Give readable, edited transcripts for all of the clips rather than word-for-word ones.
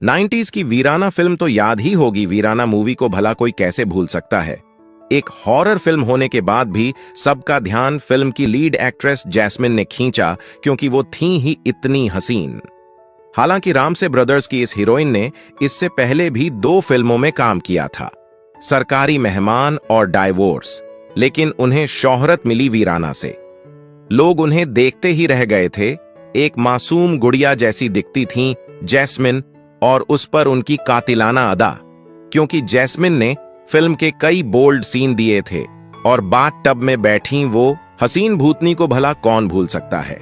90s की वीराना film तो याद ही होगी। वीराना मूवी को भला कोई कैसे भूल सकता है। एक हॉरर फिल्म होने के बाद भी सबका ध्यान फिल्म की लीड एक्ट्रेस जैस्मिन ने खींचा, क्योंकि वो थी ही इतनी हसीन। हालांकि रामसे ब्रदर्स की इस हीरोइन ने इससे पहले भी 2 फिल्मों में काम किया था, सरकारी मेहमान और डाइवोर्स, लेकिन उन्हें शोहरत मिली वीराना से। लोग उन्हें देखते ही रह गए थे। एक मासूम गुड़िया जैसी दिखती थीं जैस्मिन, और उस पर उनकी कातिलाना अदा, क्योंकि जैस्मिन ने फिल्म के कई बोल्ड सीन दिए थे और बाथ टब में बैठी वो हसीन भूतनी को भला कौन भूल सकता है।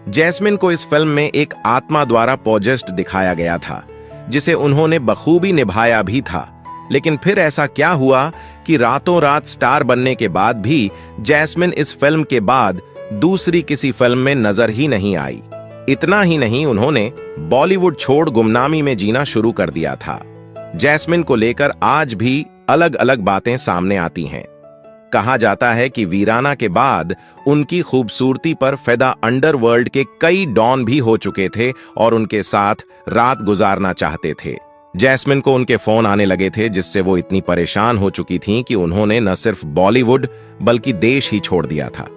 जैस्मिन को इस फिल्म में एक आत्मा द्वारा पोजेस्ड दिखाया गया था, जिसे उन्होंने बखूबी निभाया भी था। लेकिन फिर ऐसा क्या हुआ कि रातों रात स्टार बनने के बाद भी जैस्मिन इस फिल्म के बाद दूसरी किसी फिल्म में नजर ही नहीं आई। इतना ही नहीं, उन्होंने बॉलीवुड छोड़ गुमनामी में जीना शुरू कर दिया था। जैस्मिन को लेकर आज भी अलग अलग बातें सामने आती हैं। कहा जाता है कि वीराना के बाद उनकी खूबसूरती पर फिदा अंडरवर्ल्ड के कई डॉन भी हो चुके थे और उनके साथ रात गुजारना चाहते थे। जैस्मिन को उनके फोन आने लगे थे, जिससे वो इतनी परेशान हो चुकी थीं कि उन्होंने न सिर्फ बॉलीवुड बल्कि देश ही छोड़ दिया था।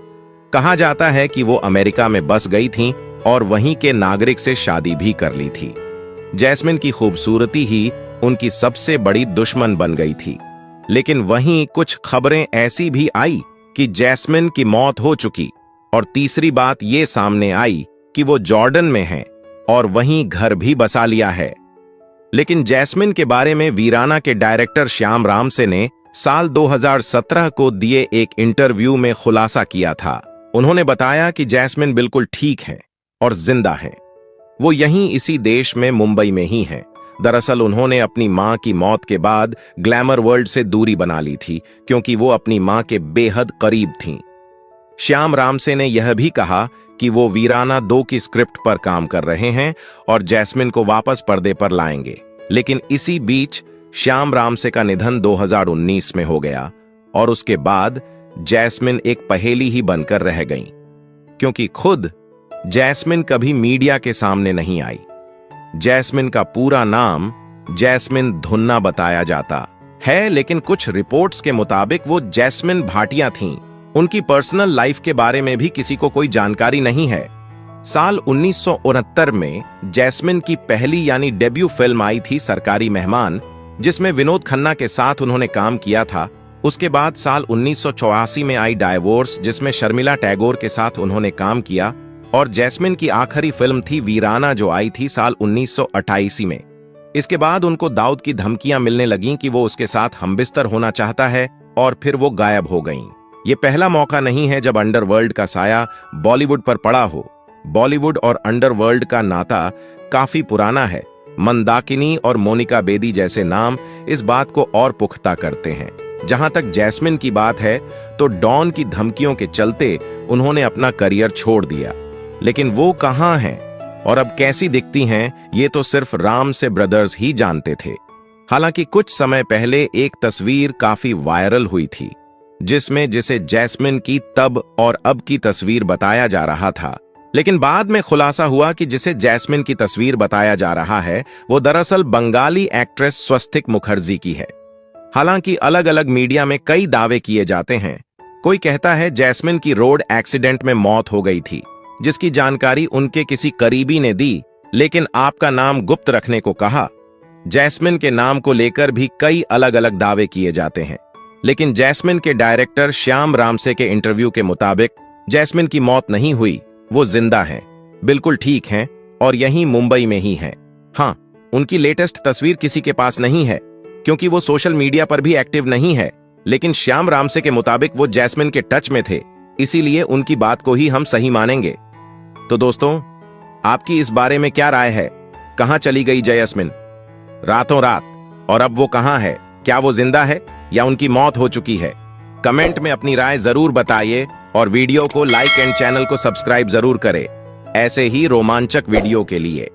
कहा जाता है कि वो अमेरिका में बस गई थीं और वहीं के नागरिक से शादी भी कर ली थी। जैस्मिन की खूबसूरती ही उनकी सबसे बड़ी दुश्मन बन गई थी। लेकिन वहीं कुछ खबरें ऐसी भी आई कि जैस्मिन की मौत हो चुकी, और तीसरी बात ये सामने आई कि वो जॉर्डन में हैं और वहीं घर भी बसा लिया है। लेकिन जैस्मिन के बारे में वीराना के डायरेक्टर श्याम रामसे ने साल 2017 को दिए एक इंटरव्यू में खुलासा किया था। उन्होंने बताया कि जैस्मिन बिल्कुल ठीक हैं और जिंदा हैं। वो यहीं इसी देश में, मुंबई में ही हैं। दरअसल उन्होंने अपनी मां की मौत के बाद ग्लैमर वर्ल्ड से दूरी बना ली थी, क्योंकि वो अपनी मां के बेहद करीब थीं। श्याम रामसे ने यह भी कहा कि वो वीराना 2 की स्क्रिप्ट पर काम कर रहे हैं और जैस्मिन को वापस पर्दे पर लाएंगे। लेकिन इसी बीच श्याम रामसे का निधन 2019 में हो गया और उसके बाद जैस्मिन एक पहेली ही बनकर रह गईं, क्योंकि खुद जैस्मिन कभी मीडिया के सामने नहीं आई। जैस्मिन का पूरा नाम जैस्मिन धुन्ना बताया जाता है, लेकिन कुछ रिपोर्ट्स के मुताबिक वो जैस्मिन भाटिया थीं। उनकी पर्सनल लाइफ के बारे में भी किसी को कोई जानकारी नहीं है। साल 1969 में जैस्मिन की पहली यानी डेब्यू फिल्म आई थी सरकारी मेहमान, जिसमें विनोद खन्ना के साथ उन्होंने काम किया था। उसके बाद साल 1984 में आई डाइवोर्स, जिसमें शर्मिला टैगोर के साथ उन्होंने काम किया, और जैस्मिन की आखिरी फिल्म थी वीराना, जो आई थी साल 1988 में। इसके बाद उनको दाऊद की धमकियां मिलने लगीं कि वो उसके साथ हमबिस्तर होना चाहता है, और फिर वो गायब हो गईं। ये पहला मौका नहीं है जब अंडरवर्ल्ड का साया बॉलीवुड पर पड़ा हो। बॉलीवुड और अंडरवर्ल्ड का नाता काफी पुराना है। मंदाकिनी और मोनिका बेदी जैसे नाम इस बात को और पुख्ता करते हैं। जहां तक जैस्मिन की बात है, तो डॉन की धमकियों के चलते उन्होंने अपना करियर छोड़ दिया। लेकिन वो कहां हैं और अब कैसी दिखती हैं, ये तो सिर्फ रामसे ब्रदर्स ही जानते थे। हालांकि कुछ समय पहले एक तस्वीर काफी वायरल हुई थी, जिसमें जिसे जैस्मिन की तब और अब की तस्वीर बताया जा रहा था। लेकिन बाद में खुलासा हुआ कि जिसे जैस्मिन की तस्वीर बताया जा रहा है, वो दरअसल बंगाली एक्ट्रेस स्वस्तिक मुखर्जी की है। हालांकि अलग अलग मीडिया में कई दावे किए जाते हैं। कोई कहता है जैस्मिन की रोड एक्सीडेंट में मौत हो गई थी, जिसकी जानकारी उनके किसी करीबी ने दी, लेकिन आपका नाम गुप्त रखने को कहा। जैस्मिन के नाम को लेकर भी कई अलग अलग दावे किए जाते हैं। लेकिन जैस्मिन के डायरेक्टर श्याम रामसे के इंटरव्यू के मुताबिक जैस्मिन की मौत नहीं हुई, वो जिंदा हैं, बिल्कुल ठीक हैं और यहीं मुंबई में ही हैं। हाँ, उनकी लेटेस्ट तस्वीर किसी के पास नहीं है, क्योंकि वो सोशल मीडिया पर भी एक्टिव नहीं है। लेकिन श्याम रामसे के मुताबिक वो जैस्मिन के टच में थे, इसीलिए उनकी बात को ही हम सही मानेंगे। तो दोस्तों, आपकी इस बारे में क्या राय है? कहां चली गई जैस्मिन रातों रात, और अब वो कहां है? क्या वो जिंदा है या उनकी मौत हो चुकी है? कमेंट में अपनी राय जरूर बताइए और वीडियो को लाइक एंड चैनल को सब्सक्राइब जरूर करें ऐसे ही रोमांचक वीडियो के लिए।